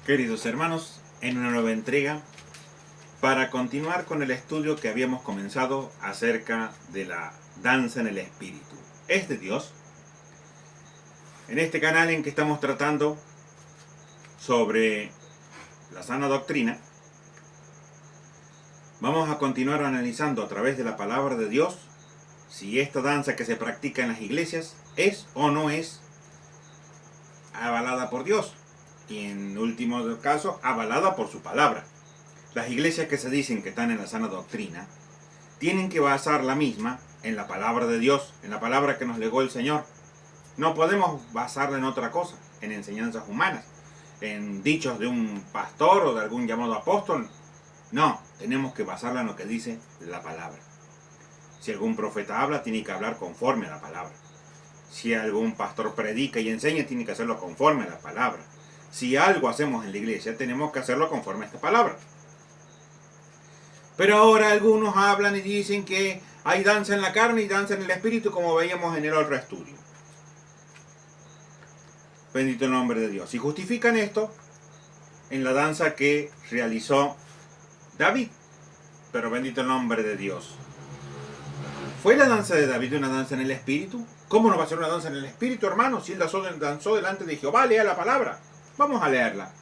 Queridos hermanos, en una nueva entrega para continuar con el estudio que habíamos comenzado acerca de la danza en el espíritu. ¿Es de Dios? En este canal en que estamos tratando sobre la sana doctrina, vamos a continuar analizando a través de la palabra de Dios si esta danza que se practica en las iglesias es o no es avalada por Dios. Y en último caso, avalada por su palabra. Las iglesias que se dicen que están en la sana doctrina tienen que basar la misma en la palabra de Dios, en la palabra que nos legó el Señor. No podemos basarla en otra cosa, en enseñanzas humanas, en dichos de un pastor o de algún llamado apóstol. No, tenemos que basarla en lo que dice la palabra. Si algún profeta habla, tiene que hablar conforme a la palabra. Si algún pastor predica y enseña, tiene que hacerlo conforme a la palabra. Si algo hacemos en la iglesia, tenemos que hacerlo conforme a esta palabra. Pero ahora algunos hablan y dicen que hay danza en la carne y danza en el espíritu, como veíamos en el otro estudio. Bendito el nombre de Dios. Y justifican esto en la danza que realizó David. Pero bendito el nombre de Dios. ¿Fue la danza de David una danza en el espíritu? ¿Cómo no va a ser una danza en el espíritu, hermano? Si él danzó delante de Jehová, lea la palabra. Vamos a leerla.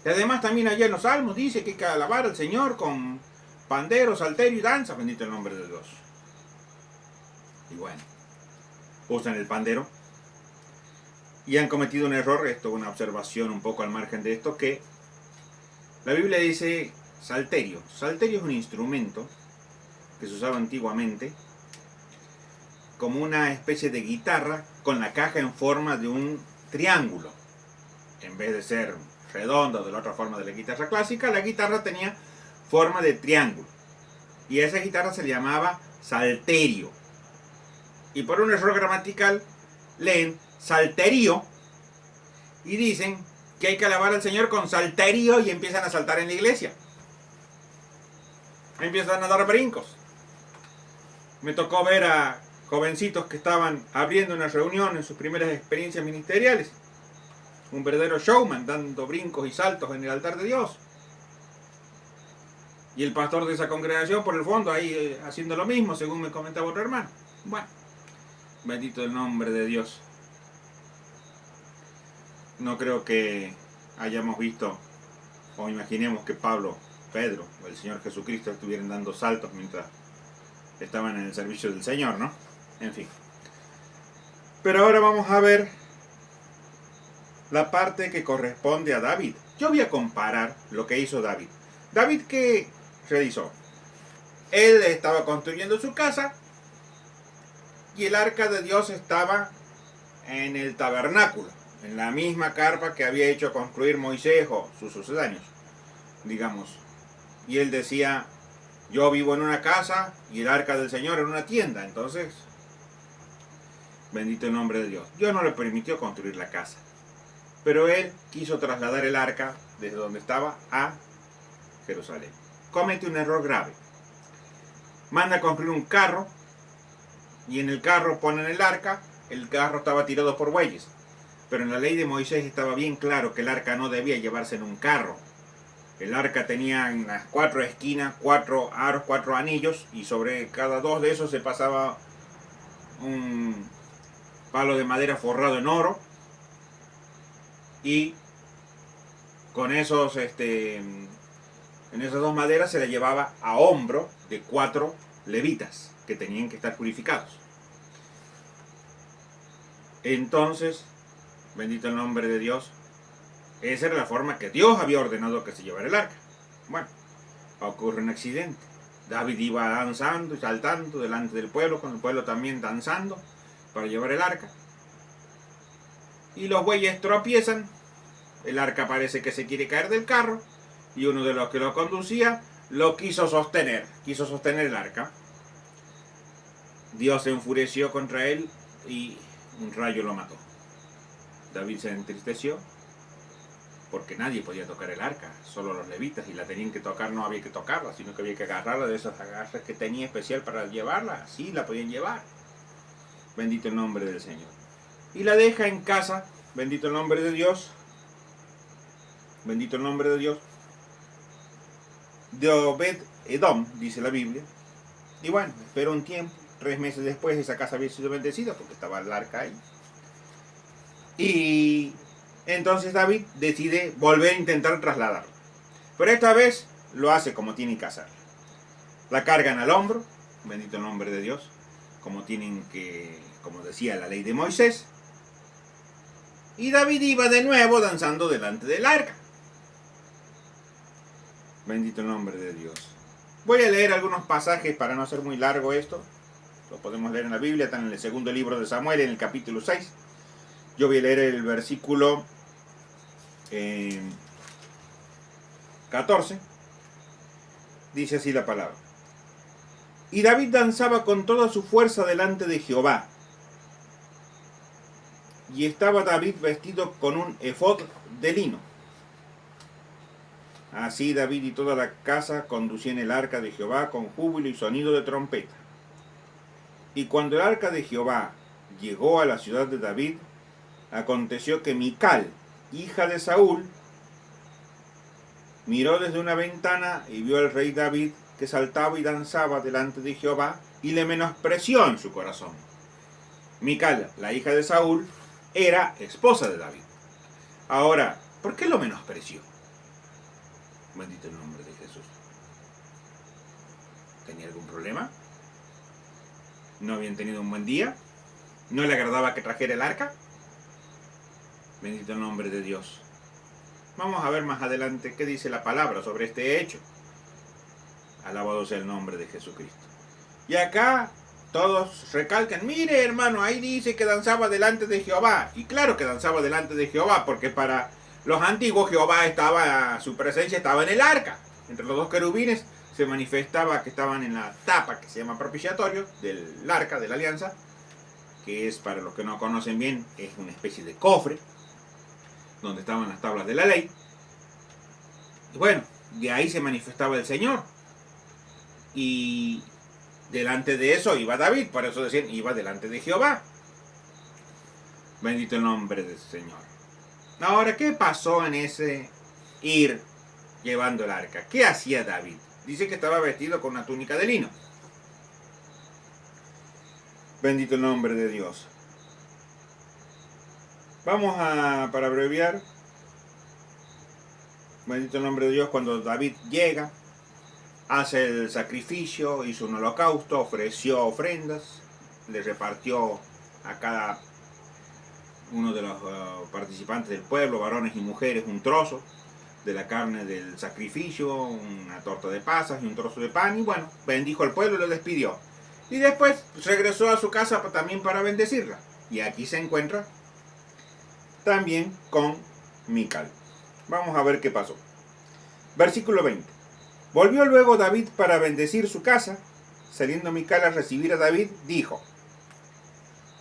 Y además también allá en los Salmos dice que hay que alabar al Señor con pandero, salterio y danza. Bendito el nombre de Dios. Y bueno, usan el pandero y han cometido un error. Esto es una observación un poco al margen de esto, que la Biblia dice salterio. Salterio es un instrumento que se usaba antiguamente como una especie de guitarra con la caja en forma de un triángulo. En vez de ser redonda o de la otra forma de la guitarra clásica, la guitarra tenía forma de triángulo. Y a esa guitarra se le llamaba salterio. Y por un error gramatical leen salterio y dicen que hay que alabar al Señor con salterio y empiezan a saltar en la iglesia. Empiezan a dar brincos. Me tocó ver a jovencitos que estaban abriendo una reunión en sus primeras experiencias ministeriales. Un verdadero showman, dando brincos y saltos en el altar de Dios. Y el pastor de esa congregación por el fondo ahí haciendo lo mismo, según me comentaba otro hermano. Bueno, bendito el nombre de Dios. No creo que hayamos visto o imaginemos que Pedro o el Señor Jesucristo estuvieran dando saltos mientras estaban en el servicio del Señor, ¿no? En fin. Pero ahora vamos a ver la parte que corresponde a David. Yo voy a comparar lo que hizo David. David, ¿qué realizó? Él estaba construyendo su casa y el arca de Dios estaba en el tabernáculo, en la misma carpa que había hecho construir Moisés o sus sucedáneos, digamos. Y él decía: yo vivo en una casa y el arca del Señor en una tienda. Entonces, bendito el nombre de Dios. Dios no le permitió construir la casa, pero él quiso trasladar el arca desde donde estaba a Jerusalén. Comete un error grave. Manda a construir un carro y en el carro ponen el arca. El carro estaba tirado por bueyes, pero en la ley de Moisés estaba bien claro que el arca no debía llevarse en un carro. El arca tenía en las 4 esquinas 4 aros, 4 anillos, y sobre cada 2 de esos se pasaba un palo de madera forrado en oro, y con en esas 2 maderas se le llevaba a hombro de 4 levitas que tenían que estar purificados. Entonces, bendito el nombre de Dios, esa era la forma que Dios había ordenado que se llevara el arca. Bueno, ocurre un accidente. David iba danzando y saltando delante del pueblo, con el pueblo también danzando para llevar el arca. Y los bueyes tropiezan, el arca parece que se quiere caer del carro, y uno de los que lo conducía lo quiso sostener el arca. Dios se enfureció contra él y un rayo lo mató. David se entristeció porque nadie podía tocar el arca, solo los levitas, y la tenían que tocar. No había que tocarla, sino que había que agarrarla de esas agarres que tenía especial para llevarla. Así la podían llevar. Bendito el nombre del Señor. Y la deja en casa, bendito el nombre de Dios, bendito el nombre de Dios, de Obed Edom, dice la Biblia. Y bueno, esperó un tiempo, 3 meses después esa casa había sido bendecida porque estaba el arca ahí. Y entonces David decide volver a intentar trasladarlo. Pero esta vez lo hace como tiene que hacer. La cargan al hombro, bendito el nombre de Dios, como decía la ley de Moisés. Y David iba de nuevo danzando delante del arca. Bendito el nombre de Dios. Voy a leer algunos pasajes para no hacer muy largo esto. Lo podemos leer en la Biblia, están en el segundo libro de Samuel, en el capítulo 6. Yo voy a leer el versículo 14. Dice así la palabra. Y David danzaba con toda su fuerza delante de Jehová. Y estaba David vestido con un efod de lino. Así David y toda la casa conducían el arca de Jehová con júbilo y sonido de trompeta. Y cuando el arca de Jehová llegó a la ciudad de David, aconteció que Mical, hija de Saúl, miró desde una ventana y vio al rey David que saltaba y danzaba delante de Jehová y le menospreció en su corazón. Mical, la hija de Saúl, era esposa de David. Ahora, ¿por qué lo menospreció? Bendito el nombre de Jesús. ¿Tenía algún problema? ¿No habían tenido un buen día? ¿No le agradaba que trajera el arca? Bendito el nombre de Dios. Vamos a ver más adelante qué dice la palabra sobre este hecho. Alabado sea el nombre de Jesucristo. Y acá todos recalcan, mire hermano, ahí dice que danzaba delante de Jehová. Y claro que danzaba delante de Jehová, porque para los antiguos Jehová estaba, su presencia estaba en el arca. Entre los dos querubines se manifestaba que estaban en la tapa que se llama propiciatorio del arca de la alianza, que es, para los que no conocen bien, es una especie de cofre donde estaban las tablas de la ley. Y bueno, de ahí se manifestaba el Señor. Y delante de eso iba David, por eso decían, iba delante de Jehová. Bendito el nombre del Señor. Ahora, ¿qué pasó en ese ir llevando el arca? ¿Qué hacía David? Dice que estaba vestido con una túnica de lino. Bendito el nombre de Dios. Vamos a, para abreviar, bendito el nombre de Dios, cuando David llega, hace el sacrificio, hizo un holocausto, ofreció ofrendas, le repartió a cada uno de los participantes del pueblo, varones y mujeres, un trozo de la carne del sacrificio, una torta de pasas y un trozo de pan, y bueno, bendijo al pueblo y lo despidió. Y después regresó a su casa también para bendecirla. Y aquí se encuentra también con Mical. Vamos a ver qué pasó. Versículo 20. Volvió luego David para bendecir su casa. Saliendo Mical a recibir a David, dijo: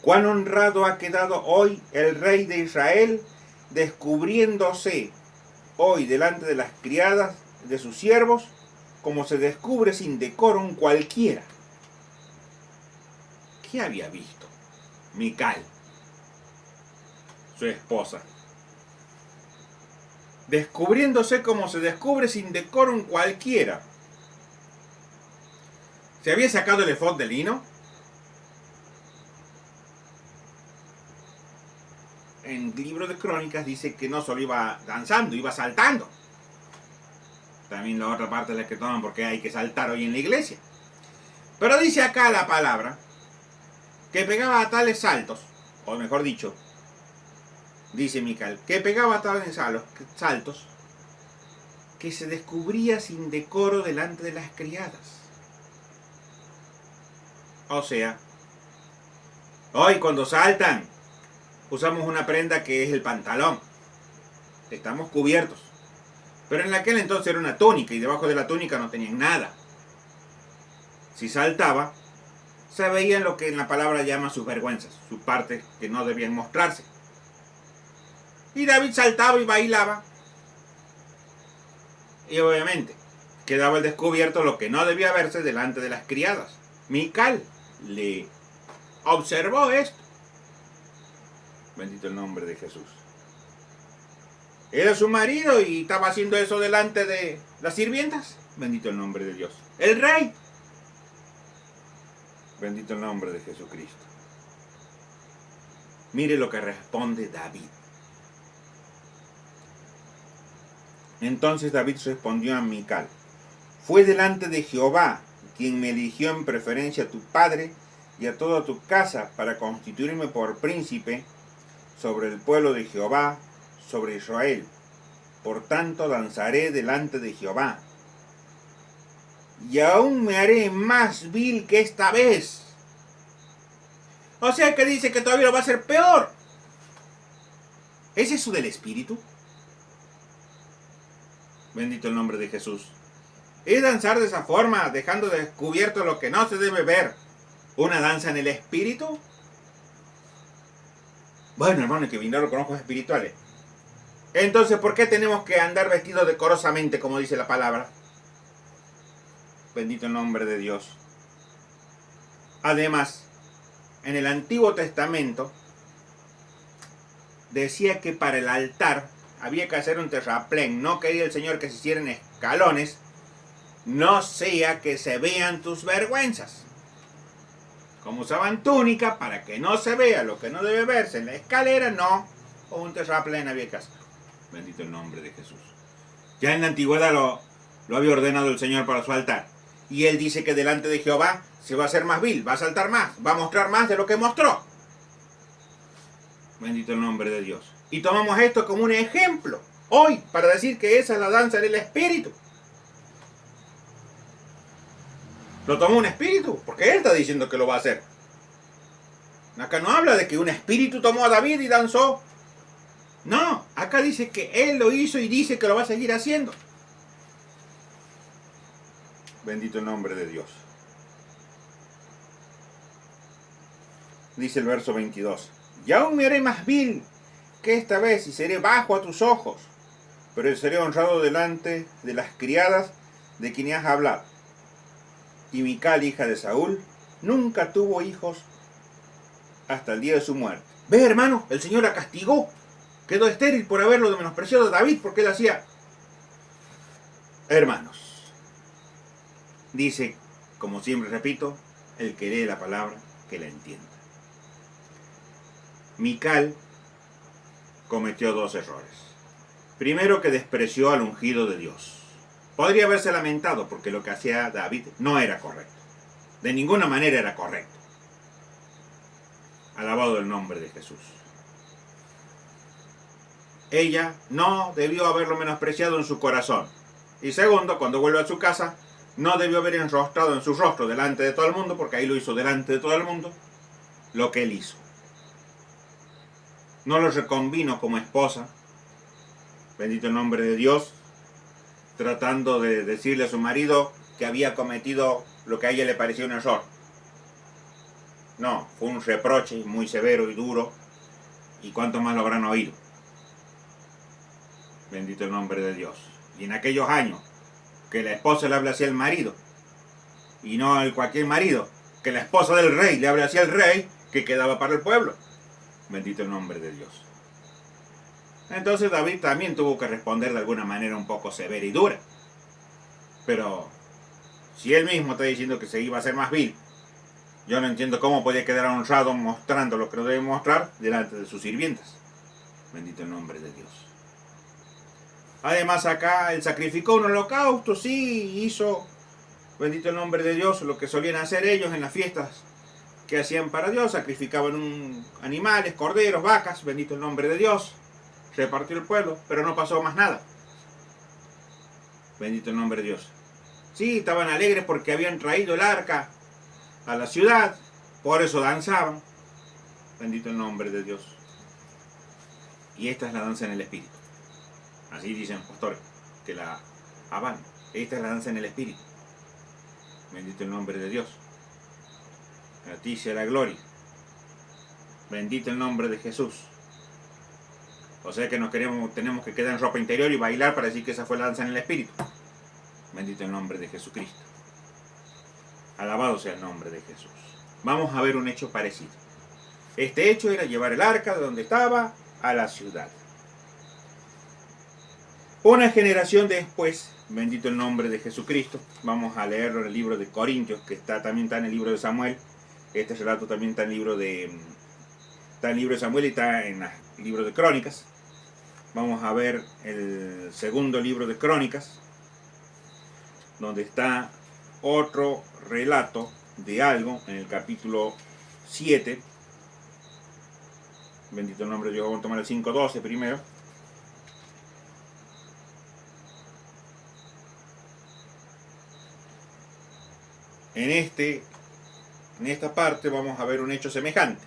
cuán honrado ha quedado hoy el rey de Israel, descubriéndose hoy delante de las criadas de sus siervos, como se descubre sin decorum cualquiera. ¿Qué había visto Mical, su esposa? Descubriéndose como se descubre sin decorum cualquiera. ¿Se había sacado el efod de lino? En el libro de Crónicas dice que no solo iba danzando, iba saltando. También la otra parte es la que toman porque hay que saltar hoy en la iglesia. Pero dice acá la palabra que pegaba a tales saltos, o mejor dicho, dice Mical, que pegaba a tales saltos que se descubría sin decoro delante de las criadas. O sea, hoy cuando saltan, usamos una prenda que es el pantalón. Estamos cubiertos. Pero en aquel entonces era una túnica y debajo de la túnica no tenían nada. Si saltaba, se veían lo que en la palabra llama sus vergüenzas, sus partes que no debían mostrarse. Y David saltaba y bailaba. Y obviamente quedaba al descubierto lo que no debía verse delante de las criadas. Mical le observó esto. Bendito el nombre de Jesús. Era su marido y estaba haciendo eso delante de las sirvientas. Bendito el nombre de Dios. El rey. Bendito el nombre de Jesucristo. Mire lo que responde David. Entonces David respondió a Mical: fue delante de Jehová quien me eligió en preferencia a tu padre y a toda tu casa para constituirme por príncipe sobre el pueblo de Jehová, sobre Israel. Por tanto danzaré delante de Jehová, y aún me haré más vil que esta vez. O sea que dice que todavía lo va a hacer peor. ¿Es eso del espíritu? Bendito el nombre de Jesús. ¿Es danzar de esa forma, dejando descubierto lo que no se debe ver, una danza en el espíritu? Bueno, hermano, hay que mirarlo con ojos espirituales. Entonces, ¿por qué tenemos que andar vestidos decorosamente, como dice la palabra? Bendito el nombre de Dios. Además, en el Antiguo Testamento decía que para el altar había que hacer un terraplén. No quería el Señor que se hicieran escalones, no sea que se vean tus vergüenzas. Como usaban túnica, para que no se vea lo que no debe verse en la escalera, no, o un terraplén había que hacer. Bendito el nombre de Jesús. Ya en la antigüedad lo había ordenado el Señor para su altar. Y Él dice que delante de Jehová se va a hacer más vil, va a saltar más, va a mostrar más de lo que mostró. Bendito el nombre de Dios. Y tomamos esto como un ejemplo hoy para decir que esa es la danza del espíritu. Lo tomó un espíritu, porque Él está diciendo que lo va a hacer. Acá no habla de que un espíritu tomó a David y danzó. No, acá dice que Él lo hizo y dice que lo va a seguir haciendo. Bendito el nombre de Dios. Dice el verso 22. Y aún me haré más vil que esta vez y seré bajo a tus ojos, pero seré honrado delante de las criadas de quien has hablado. Y Mical, hija de Saúl, nunca tuvo hijos hasta el día de su muerte. ¿Ves, hermano? El Señor la castigó. Quedó estéril por haberlo menospreciado a David, porque él hacía. Hermanos, dice, como siempre repito, el que lee la palabra, que la entienda. Mical cometió dos errores. Primero, que despreció al ungido de Dios. Podría haberse lamentado porque lo que hacía David no era correcto. De ninguna manera era correcto. Alabado el nombre de Jesús. Ella no debió haberlo menospreciado en su corazón. Y segundo, cuando vuelve a su casa, no debió haber enrostrado en su rostro delante de todo el mundo, porque ahí lo hizo delante de todo el mundo, lo que él hizo. No lo reconvino como esposa, bendito el nombre de Dios, tratando de decirle a su marido que había cometido lo que a ella le parecía un error. No, fue un reproche muy severo y duro, y cuánto más lo habrán oído. Bendito el nombre de Dios. Y en aquellos años, que la esposa le habla así al marido, y no al cualquier marido, que la esposa del rey le habla así al rey, que quedaba para el pueblo. Bendito el nombre de Dios. Entonces David también tuvo que responder de alguna manera un poco severa y dura. Pero si él mismo está diciendo que se iba a hacer más vil, yo no entiendo cómo podía quedar honrado mostrando lo que no debe mostrar delante de sus sirvientas. Bendito el nombre de Dios. Además acá él sacrificó un holocausto, sí, hizo, bendito el nombre de Dios, lo que solían hacer ellos en las fiestas que hacían para Dios. Sacrificaban animales, corderos, vacas, bendito el nombre de Dios. Repartió el pueblo, pero no pasó más nada. Bendito el nombre de Dios. Sí, estaban alegres porque habían traído el arca a la ciudad, por eso danzaban. Bendito el nombre de Dios. Y esta es la danza en el espíritu. Así dicen los pastores que la avalan. Esta es la danza en el espíritu. Bendito el nombre de Dios. A ti sea la gloria. Bendito el nombre de Jesús. O sea que tenemos que quedar en ropa interior y bailar para decir que esa fue la danza en el espíritu. Bendito el nombre de Jesucristo. Alabado sea el nombre de Jesús. Vamos a ver un hecho parecido. Este hecho era llevar el arca de donde estaba a la ciudad. Una generación después, bendito el nombre de Jesucristo, vamos a leerlo en el libro de Corintios, que también está en el libro de Samuel. Este relato también está en el libro de Samuel y está en el libro de Crónicas. Vamos a ver el segundo libro de Crónicas, donde está otro relato de algo en el capítulo 7. Bendito el nombre de Dios. Vamos a tomar el 5:12 primero. En esta parte vamos a ver un hecho semejante.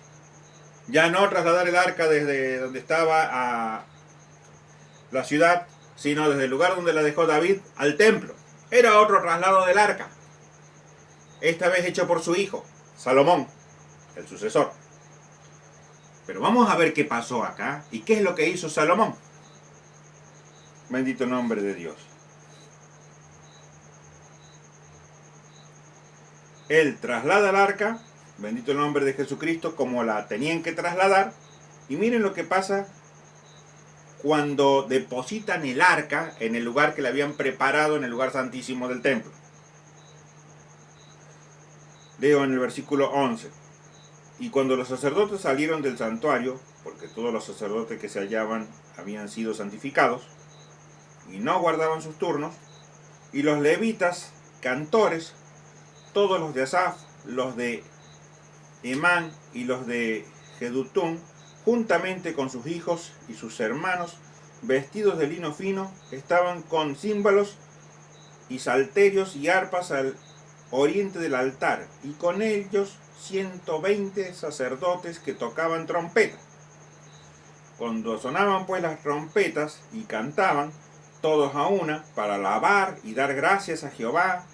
Ya no trasladar el arca desde donde estaba a la ciudad, sino desde el lugar donde la dejó David al templo. Era otro traslado del arca, esta vez hecho por su hijo, Salomón, el sucesor. Pero vamos a ver qué pasó acá y qué es lo que hizo Salomón. Bendito el nombre de Dios. Él traslada el arca, bendito el nombre de Jesucristo, como la tenían que trasladar. Y miren lo que pasa cuando depositan el arca en el lugar que le habían preparado, en el lugar santísimo del templo. Leo en el versículo 11. Y cuando los sacerdotes salieron del santuario, porque todos los sacerdotes que se hallaban habían sido santificados, y no guardaban sus turnos, y los levitas, cantores, todos los de Asaf, los de Emán y los de Jedutún, juntamente con sus hijos y sus hermanos, vestidos de lino fino, estaban con címbalos y salterios y arpas al oriente del altar, y con ellos 120 sacerdotes que tocaban trompeta. Cuando sonaban pues las trompetas y cantaban, todos a una, para alabar y dar gracias a Jehová,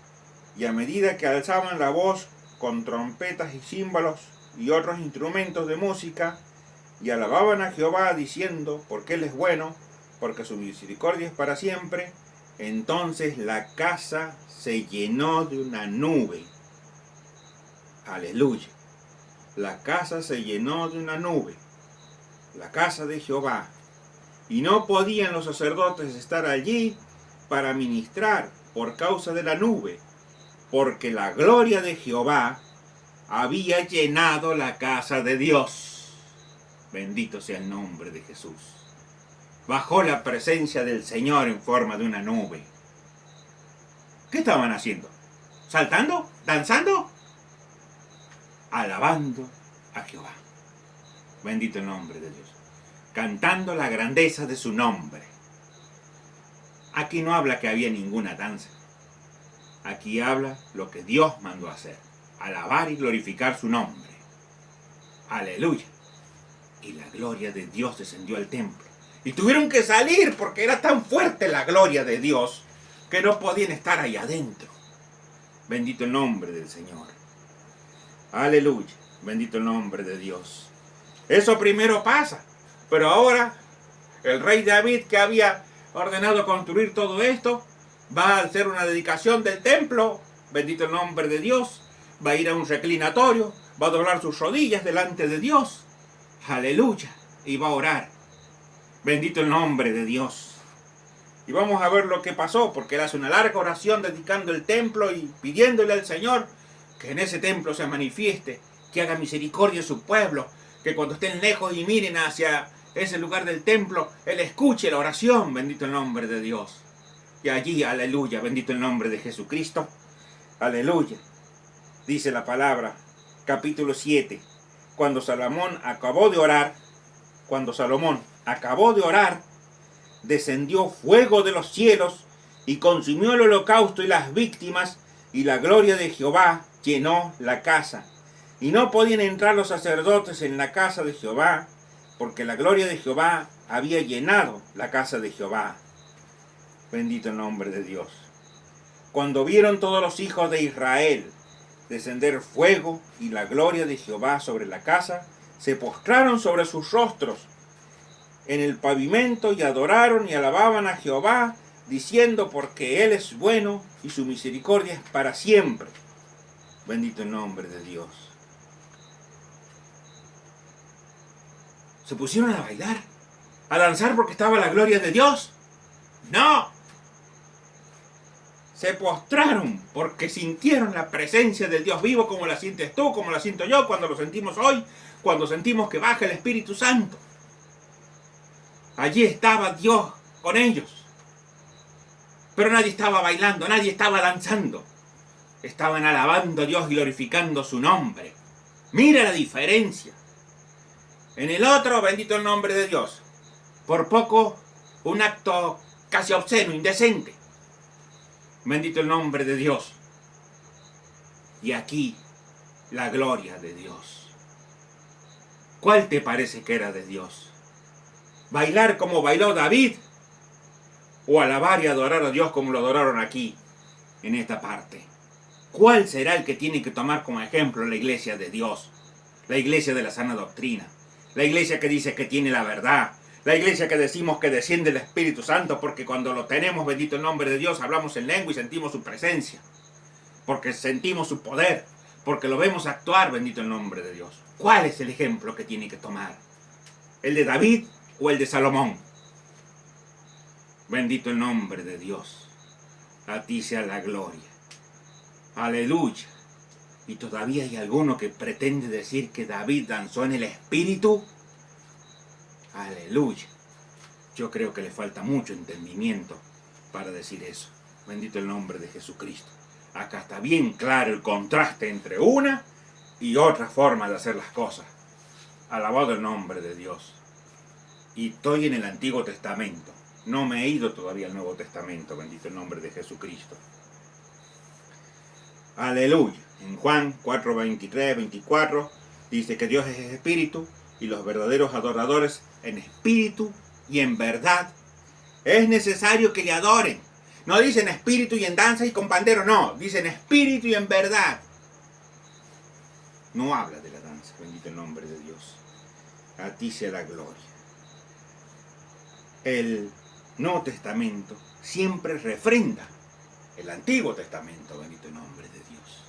y a medida que alzaban la voz con trompetas y címbalos y otros instrumentos de música, y alababan a Jehová diciendo, porque Él es bueno, porque su misericordia es para siempre, entonces la casa se llenó de una nube. Aleluya. La casa se llenó de una nube, la casa de Jehová, y no podían los sacerdotes estar allí para ministrar por causa de la nube, porque la gloria de Jehová había llenado la casa de Dios. Bendito sea el nombre de Jesús. Bajó la presencia del Señor en forma de una nube. ¿Qué estaban haciendo? ¿Saltando? ¿Danzando? Alabando a Jehová. Bendito el nombre de Dios. Cantando la grandeza de su nombre. Aquí no habla que había ninguna danza. Aquí habla lo que Dios mandó hacer. Alabar y glorificar su nombre. Aleluya. Y la gloria de Dios descendió al templo. Y tuvieron que salir porque era tan fuerte la gloria de Dios que no podían estar ahí adentro. Bendito el nombre del Señor. Aleluya. Bendito el nombre de Dios. Eso primero pasa. Pero ahora el rey David, que había ordenado construir todo esto, va a hacer una dedicación del templo. Bendito el nombre de Dios. Va a ir a un reclinatorio. Va a doblar sus rodillas delante de Dios. Aleluya. Y va a orar. Bendito el nombre de Dios. Y vamos a ver lo que pasó, porque él hace una larga oración dedicando el templo y pidiéndole al Señor que en ese templo se manifieste, que haga misericordia a su pueblo, que cuando estén lejos y miren hacia ese lugar del templo, él escuche la oración. Bendito el nombre de Dios. Y allí, aleluya, bendito el nombre de Jesucristo. Aleluya. Dice la palabra, capítulo 7. Cuando Salomón acabó de orar, descendió fuego de los cielos y consumió el holocausto y las víctimas, y la gloria de Jehová llenó la casa. Y no podían entrar los sacerdotes en la casa de Jehová, porque la gloria de Jehová había llenado la casa de Jehová. Bendito el nombre de Dios. Cuando vieron todos los hijos de Israel descender fuego y la gloria de Jehová sobre la casa, se postraron sobre sus rostros en el pavimento y adoraron y alababan a Jehová, diciendo, porque Él es bueno y su misericordia es para siempre. Bendito el nombre de Dios. Se pusieron a bailar, a danzar porque estaba la gloria de Dios. No. Se postraron porque sintieron la presencia del Dios vivo como la sientes tú, como la siento yo, cuando lo sentimos hoy, cuando sentimos que baja el Espíritu Santo. Allí estaba Dios con ellos. Pero nadie estaba bailando, nadie estaba danzando. Estaban alabando a Dios y glorificando su nombre. Mira la diferencia. En el otro, bendito el nombre de Dios. Por poco, un acto casi obsceno, indecente. Bendito el nombre de Dios. Y aquí, la gloria de Dios. ¿Cuál te parece que era de Dios? ¿Bailar como bailó David? ¿O alabar y adorar a Dios como lo adoraron aquí, en esta parte? ¿Cuál será el que tiene que tomar como ejemplo la iglesia de Dios? La iglesia de la sana doctrina. La iglesia que dice que tiene la verdad. La iglesia que decimos que desciende el Espíritu Santo porque cuando lo tenemos, bendito el nombre de Dios, hablamos en lengua y sentimos su presencia. Porque sentimos su poder. Porque lo vemos actuar, bendito el nombre de Dios. ¿Cuál es el ejemplo que tiene que tomar? ¿El de David o el de Salomón? Bendito el nombre de Dios. A ti sea la gloria. Aleluya. Y todavía hay alguno que pretende decir que David danzó en el Espíritu. Aleluya. Yo creo que le falta mucho entendimiento para decir eso. Bendito el nombre de Jesucristo. Acá está bien claro el contraste entre una y otra forma de hacer las cosas. Alabado el nombre de Dios. Y estoy en el Antiguo Testamento. No me he ido todavía al Nuevo Testamento. Bendito el nombre de Jesucristo. Aleluya. En Juan 4, 23, 24 dice que Dios es espíritu y los verdaderos adoradores en espíritu y en verdad es necesario que le adoren. No dicen espíritu y en danza y con pandero, no. Dicen espíritu y en verdad. No habla de la danza, bendito el nombre de Dios. A ti sea la gloria. El Nuevo Testamento siempre refrenda el Antiguo Testamento, bendito el nombre de Dios.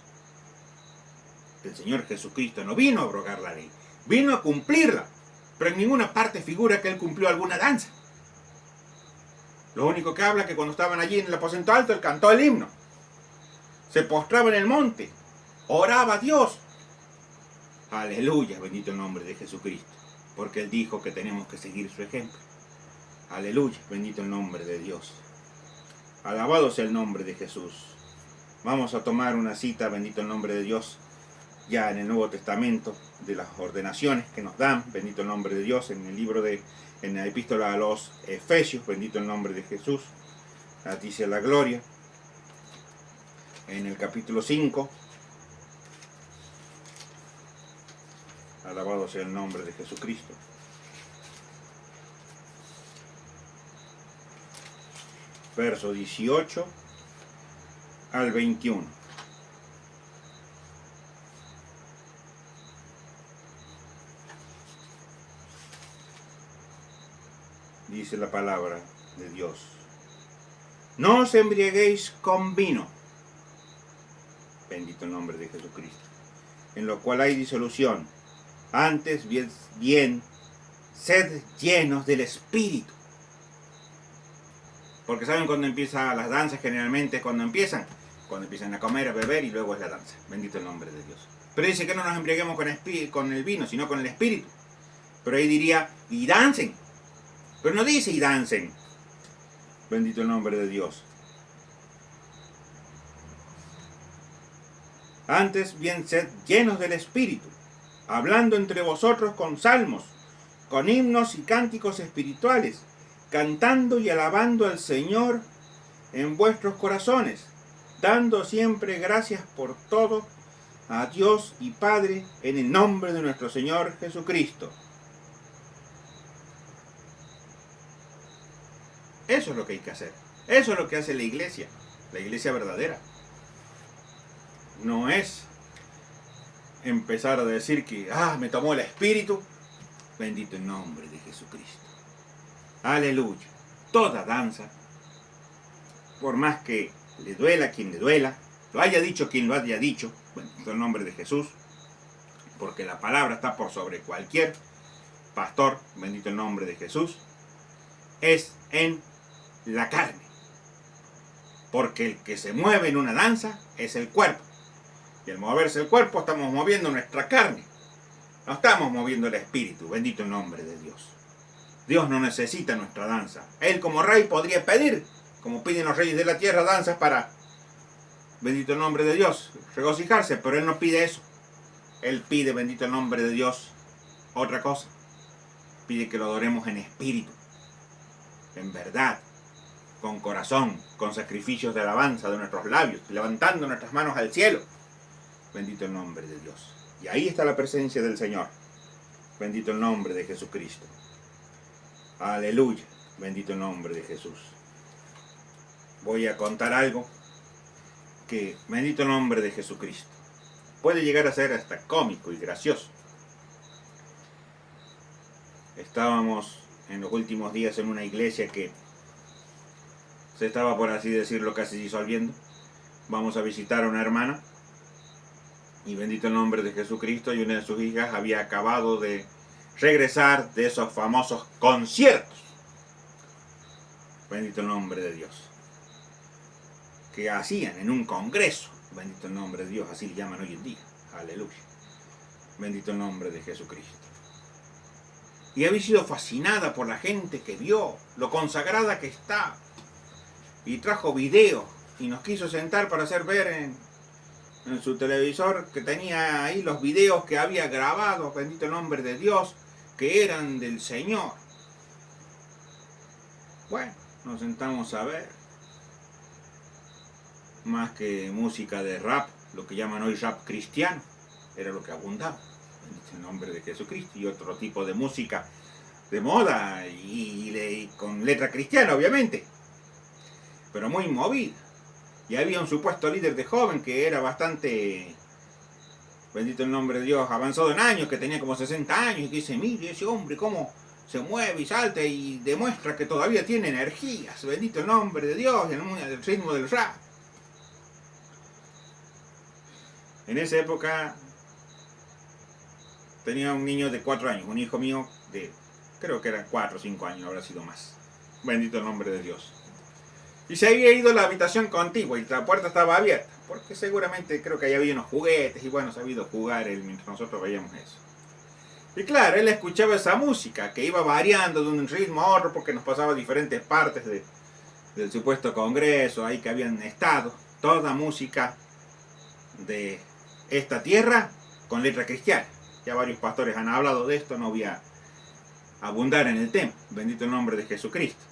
El Señor Jesucristo no vino a abrogar la ley, vino a cumplirla, pero en ninguna parte figura que Él cumplió alguna danza. Lo único que habla es que cuando estaban allí en el aposento alto, Él cantó el himno, se postraba en el monte, oraba a Dios. Aleluya, bendito el nombre de Jesucristo, porque Él dijo que tenemos que seguir su ejemplo. Aleluya, bendito el nombre de Dios. Alabado sea el nombre de Jesús. Vamos a tomar una cita, bendito el nombre de Dios, ya en el Nuevo Testamento, de las ordenaciones que nos dan, bendito el nombre de Dios, en el libro en la epístola a los Efesios, bendito el nombre de Jesús, a ti sea la gloria. En el capítulo 5, alabado sea el nombre de Jesucristo. Verso 18 al 21. Dice la palabra de Dios. No os embriaguéis con vino, bendito el nombre de Jesucristo, en lo cual hay disolución. Antes bien, sed llenos del Espíritu. Porque saben cuando empiezan las danzas, generalmente cuando empiezan a comer, a beber y luego es la danza. Bendito el nombre de Dios. Pero dice que no nos embriaguemos con el vino, sino con el Espíritu. Pero ahí diría, y dancen. Pero no dice y dancen. Bendito el nombre de Dios. Antes bien sed llenos del Espíritu, hablando entre vosotros con salmos, con himnos y cánticos espirituales, cantando y alabando al Señor en vuestros corazones, dando siempre gracias por todo a Dios y Padre en el nombre de nuestro Señor Jesucristo. Eso es lo que hay que hacer. Eso es lo que hace la iglesia verdadera. No es empezar a decir que, me tomó el Espíritu. Bendito el nombre de Jesucristo. Aleluya. Toda danza, por más que le duela a quien le duela, lo haya dicho quien lo haya dicho, bendito el nombre de Jesús, porque la palabra está por sobre cualquier pastor, bendito el nombre de Jesús, es en la carne. Porque el que se mueve en una danza es el cuerpo. Y al moverse el cuerpo estamos moviendo nuestra carne. No estamos moviendo el espíritu. Bendito el nombre de Dios. Dios no necesita nuestra danza. Él como rey podría pedir, como piden los reyes de la tierra, danzas para, bendito el nombre de Dios, regocijarse. Pero Él no pide eso. Él pide, bendito el nombre de Dios, otra cosa. Pide que lo adoremos en espíritu, en verdad, con corazón, con sacrificios de alabanza de nuestros labios, levantando nuestras manos al cielo. Bendito el nombre de Dios. Y ahí está la presencia del Señor. Bendito el nombre de Jesucristo. Aleluya. Bendito el nombre de Jesús. Voy a contar algo que, bendito el nombre de Jesucristo, puede llegar a ser hasta cómico y gracioso. Estábamos en los últimos días en una iglesia que se estaba, por así decirlo, casi disolviendo. Vamos a visitar a una hermana. Y bendito el nombre de Jesucristo, y una de sus hijas había acabado de regresar de esos famosos conciertos. Bendito el nombre de Dios. Que hacían en un congreso. Bendito el nombre de Dios, así le llaman hoy en día. Aleluya. Bendito el nombre de Jesucristo. Y había sido fascinada por la gente que vio lo consagrada que está. Y trajo video y nos quiso sentar para hacer ver en su televisor que tenía ahí los videos que había grabado, bendito el nombre de Dios, que eran del Señor. Bueno, nos sentamos a ver. Más que música de rap, lo que llaman hoy rap cristiano, era lo que abundaba. Bendito el nombre de Jesucristo. Y otro tipo de música de moda y con letra cristiana, obviamente. Pero muy movida. Y había un supuesto líder de joven que era bastante, bendito el nombre de Dios, avanzado en años, que tenía como 60 años, y que dice, mire ese hombre cómo se mueve y salta y demuestra que todavía tiene energías, bendito el nombre de Dios, en el ritmo del rap. En esa época tenía un niño de 4 años, un hijo mío de, creo que era 4 o 5 años, no habrá sido más. Bendito el nombre de Dios. Y se había ido a la habitación contigua y la puerta estaba abierta, porque seguramente creo que ahí había unos juguetes y bueno, se había ido a jugar él mientras nosotros veíamos eso. Y claro, él escuchaba esa música que iba variando de un ritmo a otro porque nos pasaba diferentes partes del supuesto congreso ahí que habían estado. Toda música de esta tierra con letra cristiana. Ya varios pastores han hablado de esto, no voy a abundar en el tema. Bendito el nombre de Jesucristo.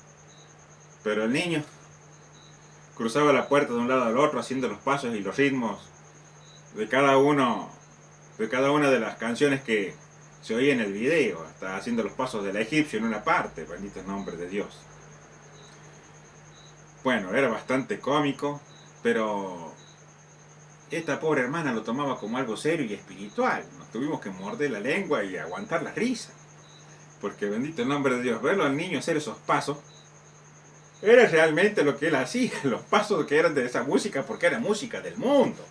Pero el niño cruzaba la puerta de un lado al otro haciendo los pasos y los ritmos de cada una de las canciones que se oía en el video, hasta haciendo los pasos del egipcio en una parte, bendito el nombre de Dios. Bueno, era bastante cómico, pero esta pobre hermana lo tomaba como algo serio y espiritual. Nos tuvimos que morder la lengua y aguantar la risa, porque bendito el nombre de Dios, verlo al niño hacer esos pasos era realmente lo que él hacía, los pasos que eran de esa música, porque era música del mundo.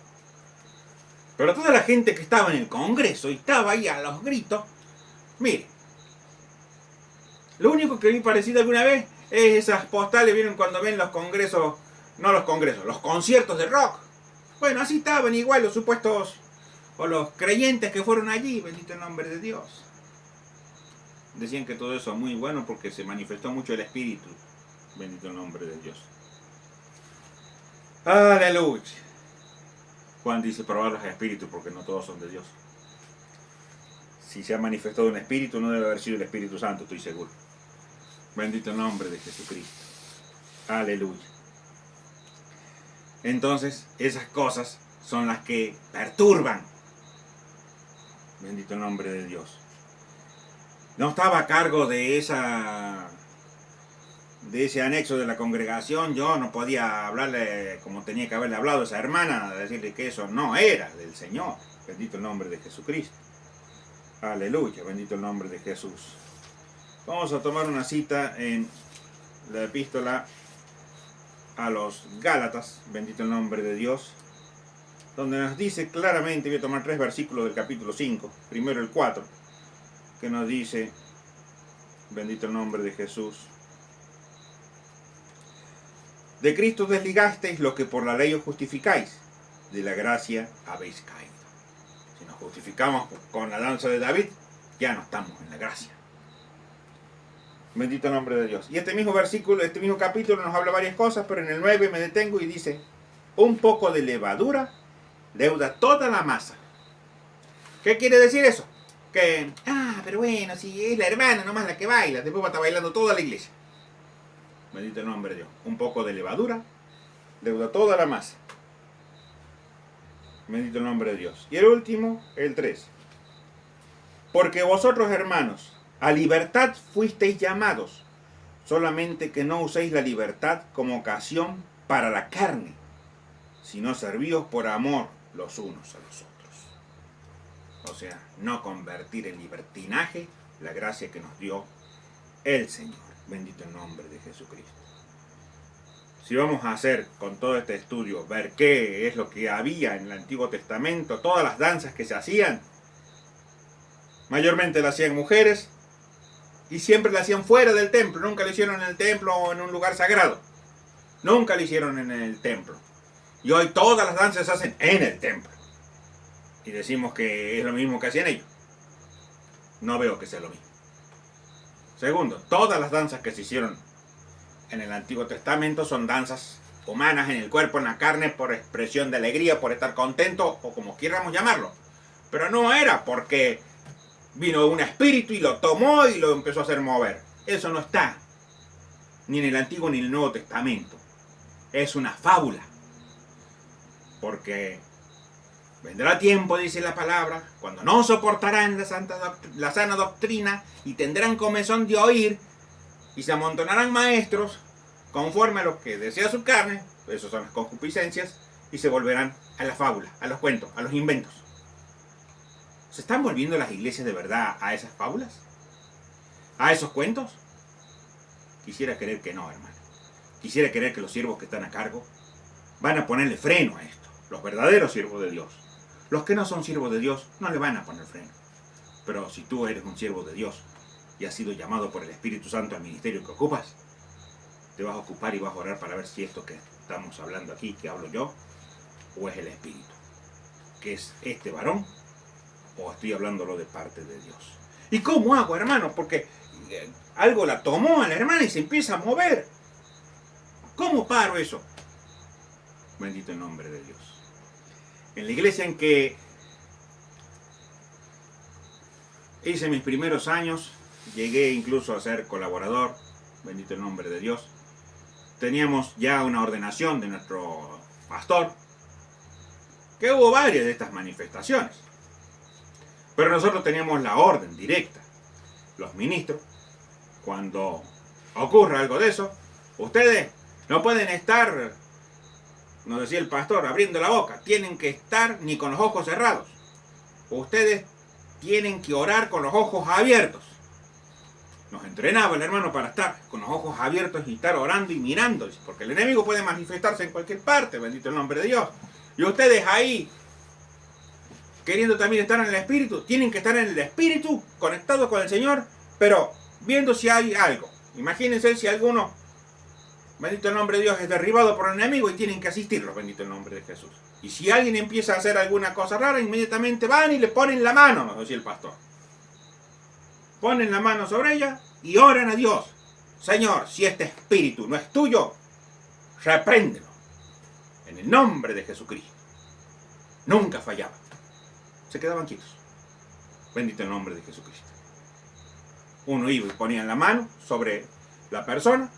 Pero toda la gente que estaba en el congreso y estaba ahí a los gritos, mire, lo único que vi parecido alguna vez es esas postales, ¿vieron cuando ven los congresos? No los congresos, los conciertos de rock. Bueno, así estaban igual los supuestos, o los creyentes que fueron allí, bendito el nombre de Dios. Decían que todo eso es muy bueno porque se manifestó mucho el Espíritu. Bendito el nombre de Dios. Aleluya. Juan dice probar los espíritus porque no todos son de Dios. Si se ha manifestado un espíritu, no debe haber sido el Espíritu Santo, estoy seguro. Bendito el nombre de Jesucristo. Aleluya. Entonces, esas cosas son las que perturban. Bendito el nombre de Dios. No estaba a cargo de ese anexo de la congregación, yo no podía hablarle como tenía que haberle hablado a esa hermana, decirle que eso no era del Señor. Bendito el nombre de Jesucristo. Aleluya, bendito el nombre de Jesús. Vamos a tomar una cita en la epístola a los Gálatas, bendito el nombre de Dios, donde nos dice claramente, voy a tomar 3 versículos del capítulo 5, primero el 4, que nos dice, bendito el nombre de Jesús, De Cristo desligasteis lo que por la ley os justificáis, de la gracia habéis caído. Si nos justificamos con la danza de David, ya no estamos en la gracia. Bendito el nombre de Dios. Y este mismo versículo, este mismo capítulo nos habla varias cosas, pero en el 9 me detengo y dice, un poco de levadura leuda toda la masa. ¿Qué quiere decir eso? Que, pero bueno, si es la hermana nomás la que baila, después va a estar bailando toda la iglesia. Bendito el nombre de Dios. Un poco de levadura leuda toda la masa. Bendito el nombre de Dios. Y el último, el 3. Porque vosotros, hermanos, a libertad fuisteis llamados, solamente que no uséis la libertad como ocasión para la carne, sino servíos por amor los unos a los otros. O sea, no convertir en libertinaje la gracia que nos dio el Señor. Bendito el nombre de Jesucristo. Si vamos a hacer con todo este estudio, ver qué es lo que había en el Antiguo Testamento, todas las danzas que se hacían, mayormente las hacían mujeres y siempre las hacían fuera del templo. Nunca lo hicieron en el templo o en un lugar sagrado. Nunca lo hicieron en el templo. Y hoy todas las danzas se hacen en el templo. Y decimos que es lo mismo que hacían ellos. No veo que sea lo mismo. Segundo, todas las danzas que se hicieron en el Antiguo Testamento son danzas humanas en el cuerpo, en la carne, por expresión de alegría, por estar contento o como quieramos llamarlo. Pero no era porque vino un espíritu y lo tomó y lo empezó a hacer mover. Eso no está ni en el Antiguo ni en el Nuevo Testamento. Es una fábula. Porque vendrá tiempo, dice la palabra, cuando no soportarán la sana doctrina y tendrán comezón de oír y se amontonarán maestros conforme a lo que desea su carne, esos son las concupiscencias, y se volverán a la fábula, a los cuentos, a los inventos. ¿Se están volviendo las iglesias de verdad a esas fábulas? ¿A esos cuentos? Quisiera creer que no, hermano. Quisiera creer que los siervos que están a cargo van a ponerle freno a esto. Los verdaderos siervos de Dios. Los que no son siervos de Dios no le van a poner freno. Pero si tú eres un siervo de Dios y has sido llamado por el Espíritu Santo al ministerio que ocupas, te vas a ocupar y vas a orar para ver si esto que estamos hablando aquí, que hablo yo, o es el Espíritu. Que es este varón, o estoy hablándolo de parte de Dios. ¿Y cómo hago, hermano? Porque algo la tomó a la hermana y se empieza a mover. ¿Cómo paro eso? Bendito el nombre de Dios. En la iglesia en que hice mis primeros años, llegué incluso a ser colaborador, bendito el nombre de Dios, teníamos ya una ordenación de nuestro pastor, que hubo varias de estas manifestaciones. Pero nosotros teníamos la orden directa. Los ministros, cuando ocurra algo de eso, ustedes no pueden estar, nos decía el pastor, abriendo la boca. Tienen que estar ni con los ojos cerrados. Ustedes tienen que orar con los ojos abiertos. Nos entrenaba el hermano para estar con los ojos abiertos y estar orando y mirando. Porque el enemigo puede manifestarse en cualquier parte, bendito el nombre de Dios. Y ustedes ahí, queriendo también estar en el Espíritu, tienen que estar en el Espíritu, conectados con el Señor, pero viendo si hay algo. Imagínense si alguno, bendito el nombre de Dios, es derribado por el enemigo y tienen que asistirlo, bendito el nombre de Jesús. Y si alguien empieza a hacer alguna cosa rara, inmediatamente van y le ponen la mano, nos decía el pastor. Ponen la mano sobre ella y oran a Dios. Señor, si este espíritu no es tuyo, repréndelo. En el nombre de Jesucristo. Nunca fallaba. Se quedaban quietos. Bendito el nombre de Jesucristo. Uno iba y ponía la mano sobre la persona,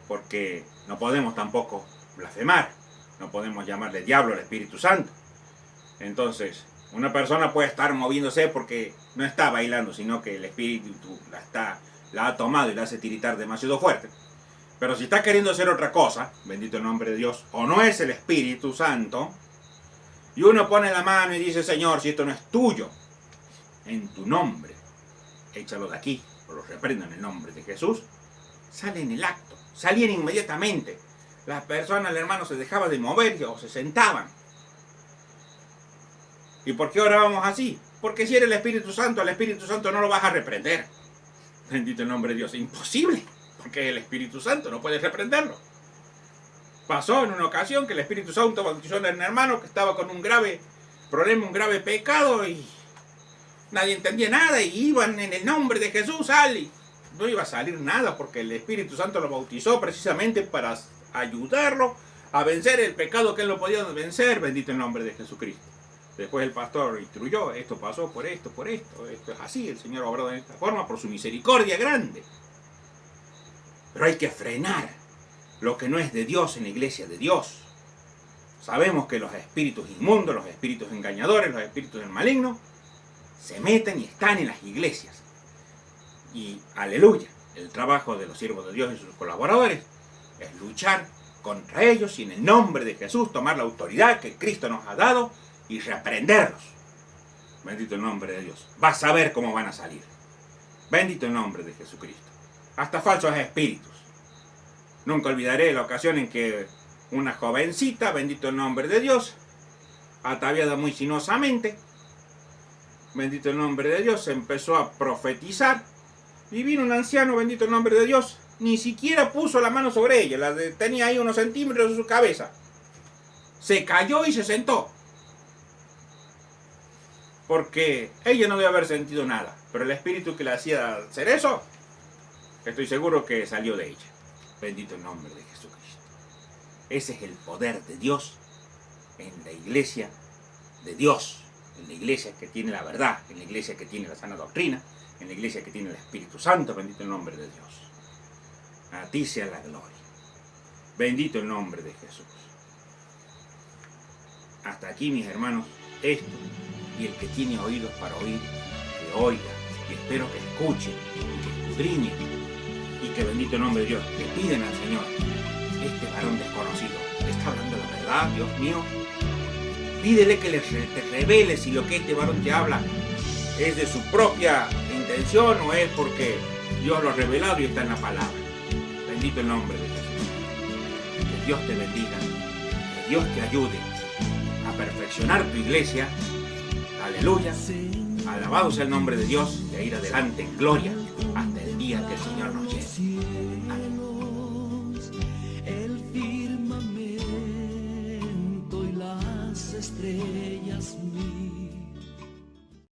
porque no podemos tampoco blasfemar. No podemos llamarle diablo al Espíritu Santo. Entonces, una persona puede estar moviéndose porque no está bailando, sino que el Espíritu la ha tomado y la hace tiritar demasiado fuerte. Pero si está queriendo hacer otra cosa, bendito el nombre de Dios, o no es el Espíritu Santo, y uno pone la mano y dice, Señor, si esto no es tuyo, en tu nombre, échalo de aquí, o lo reprendo en el nombre de Jesús, sale en el acto, salían inmediatamente. Las personas, el hermano, se dejaban de mover o se sentaban. ¿Y por qué orábamos así? Porque si era el Espíritu Santo, al Espíritu Santo no lo vas a reprender. Bendito el nombre de Dios. Imposible, porque el Espíritu Santo no puede reprenderlo. Pasó en una ocasión que el Espíritu Santo bautizó a un hermano que estaba con un grave problema, un grave pecado, y nadie entendía nada, y iban en el nombre de Jesús, sal. No iba a salir nada porque el Espíritu Santo lo bautizó precisamente para ayudarlo a vencer el pecado que él no podía vencer. Bendito el nombre de Jesucristo. Después el pastor instruyó, esto pasó por esto es así, el Señor ha obrado de esta forma por su misericordia grande. Pero hay que frenar lo que no es de Dios en la iglesia de Dios. Sabemos que los espíritus inmundos, los espíritus engañadores, los espíritus del maligno, se meten y están en las iglesias. Y aleluya, el trabajo de los siervos de Dios y sus colaboradores es luchar contra ellos y en el nombre de Jesús tomar la autoridad que Cristo nos ha dado y reprenderlos. Bendito el nombre de Dios. Vas a ver cómo van a salir. Bendito el nombre de Jesucristo. Hasta falsos espíritus. Nunca olvidaré la ocasión en que una jovencita, bendito el nombre de Dios, ataviada muy sinosamente, bendito el nombre de Dios, empezó a profetizar y vino un anciano, bendito el nombre de Dios, ni siquiera puso la mano sobre ella, tenía ahí unos centímetros de su cabeza. Se cayó y se sentó. Porque ella no debe haber sentido nada, pero el espíritu que le hacía hacer eso, estoy seguro que salió de ella. Bendito el nombre de Jesucristo. Ese es el poder de Dios en la iglesia de Dios, en la iglesia que tiene la verdad, en la iglesia que tiene la sana doctrina, en la iglesia que tiene el Espíritu Santo. Bendito el nombre de Dios. A ti sea la gloria. Bendito el nombre de Jesús. Hasta aquí, mis hermanos, esto. Y el que tiene oídos para oír, que oiga. Y espero que escuche, y que escudriñe, y que bendito el nombre de Dios, que piden al Señor. Este varón desconocido está hablando la verdad, Dios mío. Pídele que te revele si lo que este varón te habla es de su propia intención o es porque Dios lo ha revelado y está en la palabra. Bendito el nombre de Jesús. Que Dios te bendiga, que Dios te ayude a perfeccionar tu iglesia. Aleluya. Alabado sea el nombre de Dios y a ir adelante en gloria hasta el día que el Señor nos lleve.